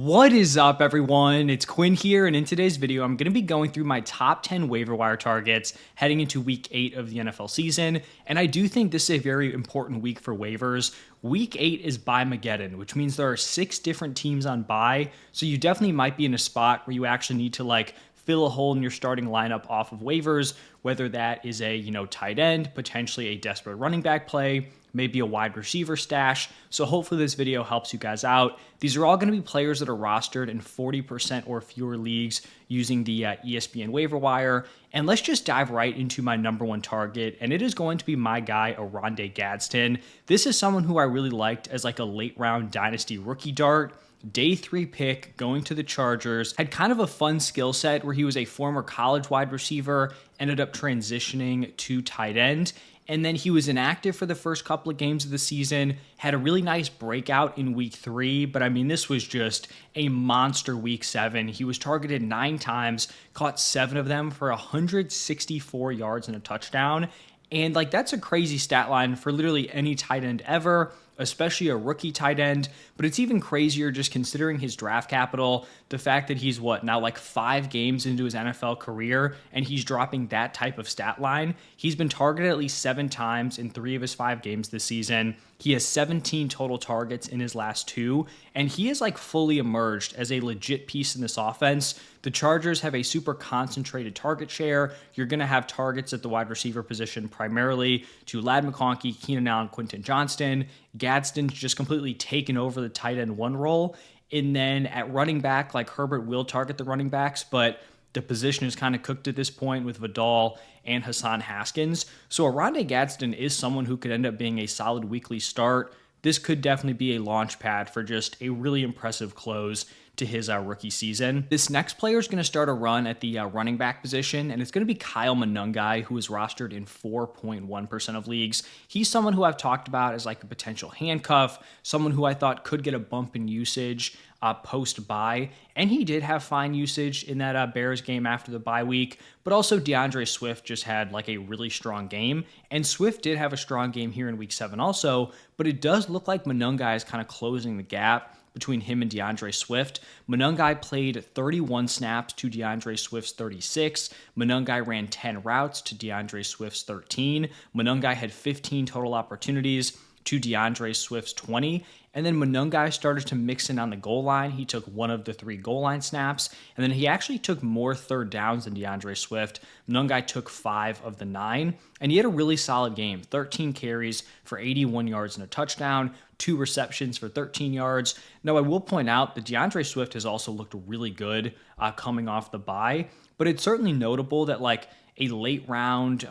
What is up, everyone? It's Quinn here, and in today's video, I'm going to be going through my top 10 waiver wire targets heading into week 8 of the NFL season, and I do think this is a very important week for waivers. Week 8 is bye-mageddon, which means there are 6 different teams on bye, so you definitely might be in a spot where you actually need to fill a hole in your starting lineup off of waivers, whether that is a tight end, potentially a desperate running back play, maybe a wide receiver stash. So hopefully this video helps you guys out. These are all going to be players that are rostered in 40% or fewer leagues using the ESPN waiver wire. And let's just dive right into my number one target, and it is going to be my guy, Oronde Gadsden. This is someone who I really liked as a late round dynasty rookie dart. Day 3 pick, going to the Chargers, had kind of a fun skill set where he was a former college wide receiver, ended up transitioning to tight end, and then he was inactive for the first couple of games of the season, had a really nice breakout in week 3, but I mean, this was just a monster week 7. He was targeted 9 times, caught 7 of them for 164 yards and a touchdown, and that's a crazy stat line for literally any tight end ever, especially a rookie tight end. But it's even crazier just considering his draft capital, the fact that he's now 5 games into his NFL career and he's dropping that type of stat line. He's been targeted at least 7 times in 3 of his 5 games this season. He has 17 total targets in his last 2, and he is fully emerged as a legit piece in this offense. The Chargers have a super concentrated target share. You're going to have targets at the wide receiver position primarily to Ladd McConkey, Keenan Allen, Quentin Johnston. Gadsden's just completely taken over the tight end 1 role. And then at running back, Herbert will target the running backs, but the position is kind of cooked at this point with Vidal and Hassan Haskins. So Oronde Gadsden is someone who could end up being a solid weekly start. This could definitely be a launch pad for just a really impressive close to his rookie season. This next player is going to start a run at the running back position, and it's going to be Kyle Monangai, who is rostered in 4.1% of leagues. He's someone who I've talked about as a potential handcuff, someone who I thought could get a bump in usage post-bye, and he did have fine usage in that Bears game after the bye week, but also DeAndre Swift just had a really strong game, and Swift did have a strong game here in week 7 also, but it does look like Monangai is kind of closing the gap between him and DeAndre Swift. Monangai played 31 snaps to DeAndre Swift's 36. Monangai ran 10 routes to DeAndre Swift's 13. Monangai had 15 total opportunities to DeAndre Swift's 20. And then Monangai started to mix in on the goal line. He took 1 of the 3 goal line snaps, and then he actually took more third downs than DeAndre Swift. Monangai took 5 of the 9, and he had a really solid game. 13 carries for 81 yards and a touchdown, 2 receptions for 13 yards. Now, I will point out that DeAndre Swift has also looked really good coming off the bye, but it's certainly notable that a late round,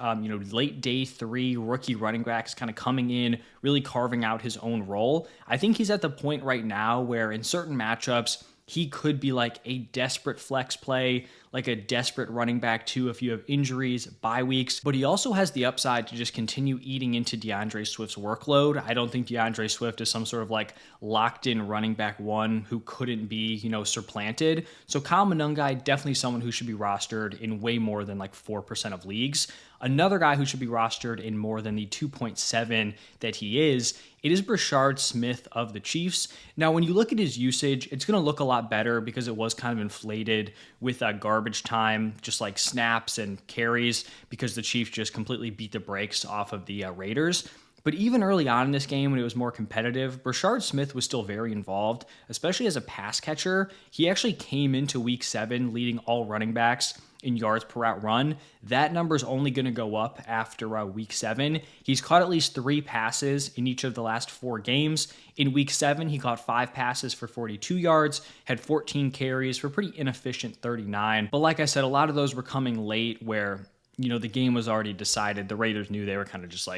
late day 3 rookie running back is kind of coming in, really carving out his own role. I think he's at the point right now where in certain matchups, he could be a desperate flex play, a desperate running back too if you have injuries, bye weeks. But he also has the upside to just continue eating into DeAndre Swift's workload. I don't think DeAndre Swift is some sort of locked in running back 1 who couldn't be, supplanted. So Kyle Monangai, definitely someone who should be rostered in way more than 4% of leagues. Another guy who should be rostered in more than the 2.7 that he is, it is Brashard Smith of the Chiefs. Now, when you look at his usage, it's going to look a lot better because it was kind of inflated with garbage time, just snaps and carries, because the Chiefs just completely beat the brakes off of the Raiders. But even early on in this game, when it was more competitive, Brashard Smith was still very involved, especially as a pass catcher. He actually came into week 7 leading all running backs in yards per route run. That number is only going to go up after week 7. He's caught at least 3 passes in each of the last 4 games. In week 7, he caught 5 passes for 42 yards, had 14 carries for pretty inefficient 39. But like I said, a lot of those were coming late where the game was already decided. The Raiders knew they were kind of just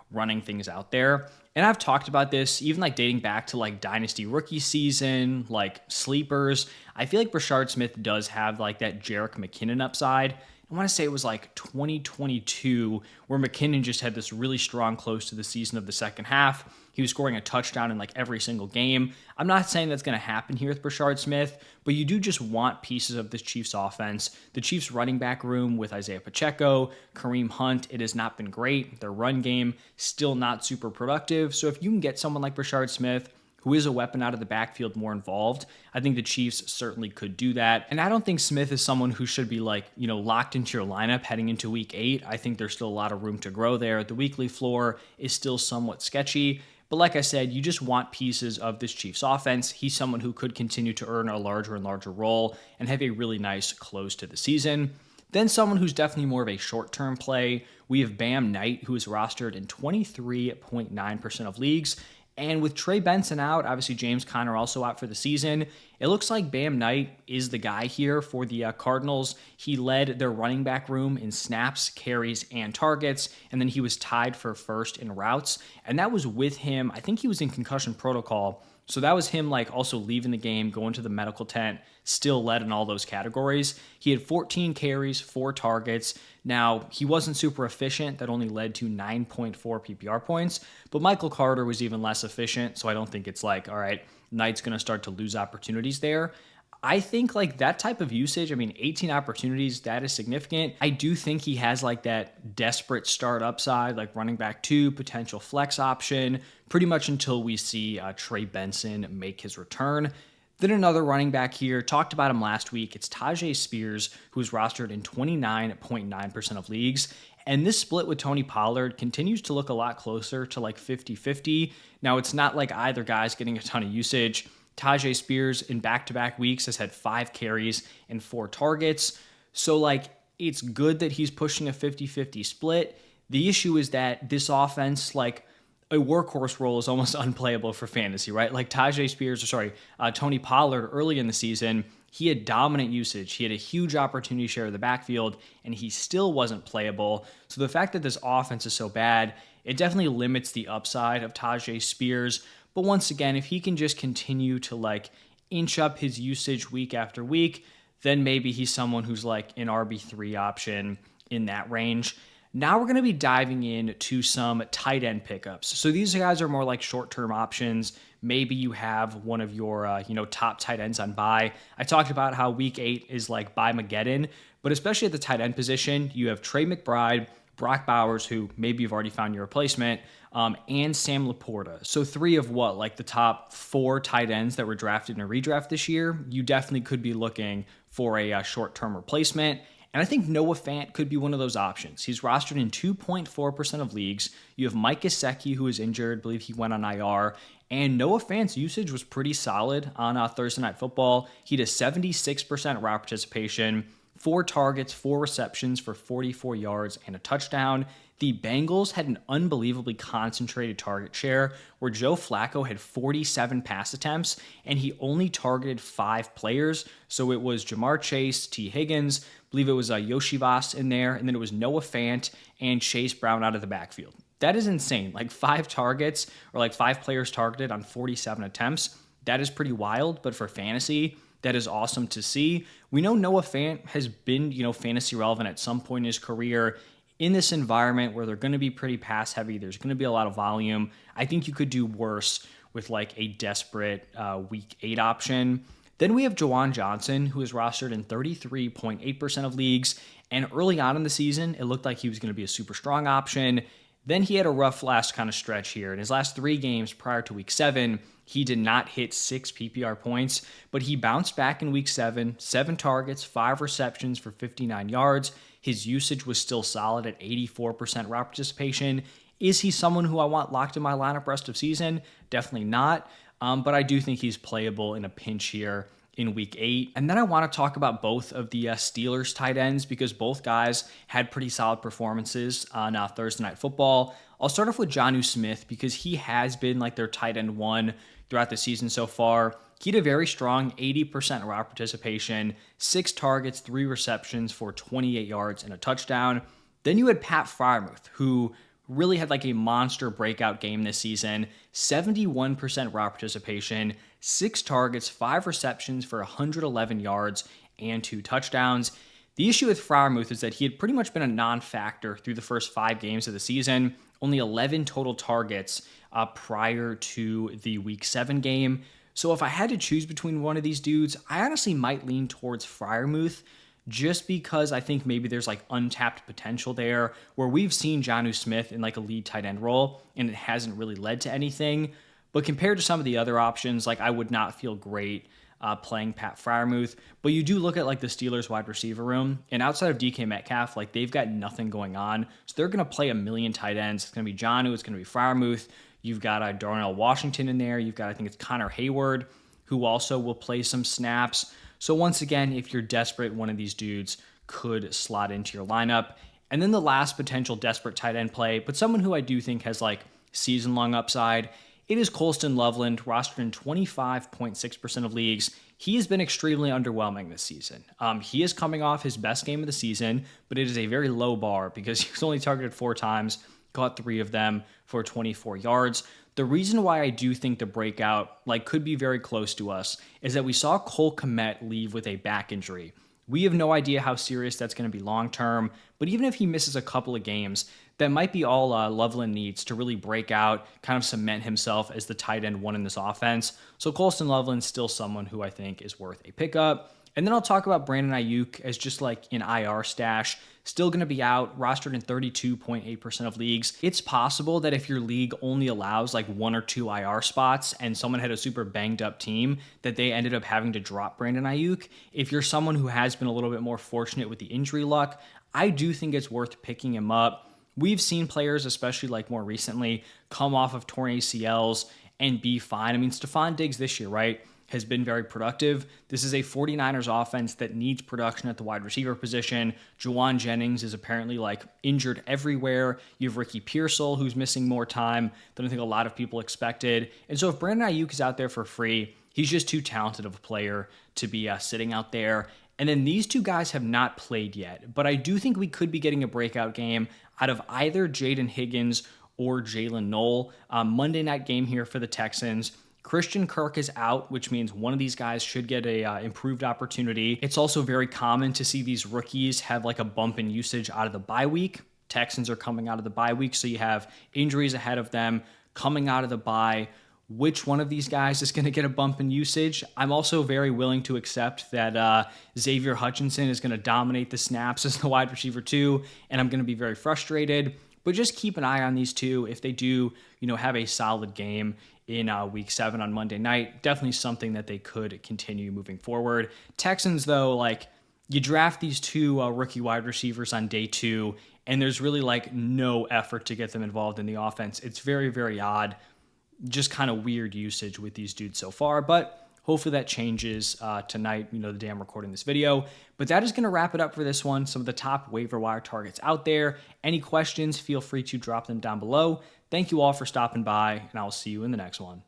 running things out there. And I've talked about this even dating back to Dynasty rookie season, sleepers. I feel like Brashard Smith does have that Jerick McKinnon upside. I want to say it was 2022 where McKinnon just had this really strong close to the season of the second half. He was scoring a touchdown in every single game. I'm not saying that's going to happen here with Brashard Smith, but you do just want pieces of this Chiefs offense. The Chiefs running back room with Isaiah Pacheco, Kareem Hunt, it has not been great. Their run game, still not super productive. So if you can get someone like Brashard Smith, who is a weapon out of the backfield, more involved. I think the Chiefs certainly could do that. And I don't think Smith is someone who should be locked into your lineup heading into week 8. I think there's still a lot of room to grow there. The weekly floor is still somewhat sketchy. But like I said, you just want pieces of this Chiefs offense. He's someone who could continue to earn a larger and larger role and have a really nice close to the season. Then someone who's definitely more of a short-term play, we have Bam Knight, who is rostered in 23.9% of leagues. And with Trey Benson out, obviously James Conner also out for the season, it looks like Bam Knight is the guy here for the Cardinals. He led their running back room in snaps, carries, and targets, and then he was tied for first in routes. And that was with him, I think he was in concussion protocol, so that was him also leaving the game, going to the medical tent, still led in all those categories. He had 14 carries, 4 targets. Now, he wasn't super efficient. That only led to 9.4 PPR points. But Michael Carter was even less efficient, so I don't think it's all right, Knight's going to start to lose opportunities there. I think that type of usage, 18 opportunities, that is significant. I do think he has that desperate start upside, running back 2, potential flex option, pretty much until we see Trey Benson make his return. Then another running back here, talked about him last week. It's Tyjae Spears, who's rostered in 29.9% of leagues. And this split with Tony Pollard continues to look a lot closer to 50-50. Now, it's not like either guy's getting a ton of usage. Tyjae Spears in back-to-back weeks has had 5 carries and 4 targets. So, it's good that he's pushing a 50-50 split. The issue is that this offense, a workhorse role is almost unplayable for fantasy, right? Tony Pollard early in the season, he had dominant usage. He had a huge opportunity share of the backfield, and he still wasn't playable. So the fact that this offense is so bad, it definitely limits the upside of Tyjae Spears. But once again, if he can just continue to inch up his usage week after week, then maybe he's someone who's an RB3 option in that range. Now we're going to be diving into some tight end pickups. So these guys are more short-term options. Maybe you have one of your top tight ends on bye. I talked about how week 8 is bye-mageddon, but especially at the tight end position, you have Trey McBride, Brock Bowers, who maybe you've already found your replacement, and Sam Laporta. So 3 of the top 4 tight ends that were drafted in a redraft this year. You definitely could be looking for a short-term replacement. And I think Noah Fant could be one of those options. He's rostered in 2.4% of leagues. You have Mike Gesicki, who is injured. I believe he went on IR. And Noah Fant's usage was pretty solid on Thursday Night Football. He had a 76% route participation, 4 targets, 4 receptions for 44 yards and a touchdown. The Bengals had an unbelievably concentrated target share where Joe Flacco had 47 pass attempts and he only targeted 5 players. So it was Jamar Chase, T. Higgins, I believe it was Yoshivas in there, and then it was Noah Fant and Chase Brown out of the backfield. That is insane. 5 targets or 5 players targeted on 47 attempts. That is pretty wild, but for fantasy, that is awesome to see. We know Noah Fant has been, fantasy relevant at some point in his career. In this environment where they're going to be pretty pass heavy, there's going to be a lot of volume. I think you could do worse with a desperate week 8 option. Then we have Juwan Johnson, who is rostered in 33.8% of leagues. And early on in the season, it looked like he was going to be a super strong option. Then he had a rough last kind of stretch here. In his last 3 games prior to week 7, he did not hit 6 PPR points, but he bounced back in week 7, 7 targets, 5 receptions for 59 yards. His usage was still solid at 84% route participation. Is he someone who I want locked in my lineup rest of season? Definitely not. But I do think he's playable in a pinch here in week 8. And then I want to talk about both of the Steelers tight ends because both guys had pretty solid performances on Thursday Night Football. I'll start off with Jonnu Smith because he has been their tight end 1 throughout the season so far. He had a very strong 80% route participation, 6 targets, 3 receptions for 28 yards and a touchdown. Then you had Pat Freiermuth, who really had a monster breakout game this season, 71% route participation, 6 targets, 5 receptions for 111 yards and 2 touchdowns. The issue with Freiermuth is that he had pretty much been a non-factor through the first 5 games of the season, only 11 total targets prior to the week 7 game. So if I had to choose between one of these dudes, I honestly might lean towards Freiermuth just because I think maybe there's untapped potential there where we've seen Jonnu Smith in a lead tight end role and it hasn't really led to anything. But compared to some of the other options, like I would not feel great playing Pat Freiermuth. But you do look at like the Steelers wide receiver room, and outside of DK Metcalf, like they've got nothing going on. So they're going to play a million tight ends. It's going to be Jonnu. It's going to be Freiermuth. You've got Darnell Washington in there. You've got, I think it's Connor Hayward, who also will play some snaps. So once again, if you're desperate, one of these dudes could slot into your lineup. And then the last potential desperate tight end play, but someone who I do think has like season-long upside, it is Colston Loveland, rostered in 25.6% of leagues. He has been extremely underwhelming this season. He is coming off his best game of the season, but it is a very low bar because he was only targeted 4 times, caught 3 of them for 24 yards. The reason why I do think the breakout could be very close to us is that we saw Cole Kmet leave with a back injury. We have no idea how serious that's going to be long term, but even if he misses a couple of games, that might be all Loveland needs to really break out, kind of cement himself as the tight end 1 in this offense. So Colston Loveland's still someone who I think is worth a pickup. And then I'll talk about Brandon Aiyuk as just like an IR stash. Still going to be out, rostered in 32.8% of leagues. It's possible that if your league only allows like 1 or 2 IR spots and someone had a super banged up team, that they ended up having to drop Brandon Aiyuk. If you're someone who has been a little bit more fortunate with the injury luck, I do think it's worth picking him up. We've seen players, especially like more recently, come off of torn ACLs and be fine. I mean, Stephon Diggs this year, right, has been very productive. This is a 49ers offense that needs production at the wide receiver position. Juwan Jennings is apparently injured everywhere. You have Ricky Pearsall, who's missing more time than I think a lot of people expected. And so if Brandon Aiyuk is out there for free, he's just too talented of a player to be sitting out there. And then these 2 guys have not played yet, but I do think we could be getting a breakout game out of either Jayden Higgins or Jalen Noel. Monday night game here for the Texans. Christian Kirk is out, which means one of these guys should get a improved opportunity. It's also very common to see these rookies have a bump in usage out of the bye week. Texans are coming out of the bye week, so you have injuries ahead of them coming out of the bye. Which one of these guys is going to get a bump in usage? I'm also very willing to accept that Xavier Hutchinson is going to dominate the snaps as the wide receiver 2, and I'm going to be very frustrated. But just keep an eye on these 2. If they do, have a solid game in week 7 on Monday night, definitely something that they could continue moving forward. Texans, though, you draft these 2 rookie wide receivers on day 2, and there's really no effort to get them involved in the offense. It's very, very odd. Just kind of weird usage with these dudes so far, but hopefully that changes tonight, the day I'm recording this video. But that is going to wrap it up for this one. Some of the top waiver wire targets out there. Any questions, feel free to drop them down below. Thank you all for stopping by, and I'll see you in the next one.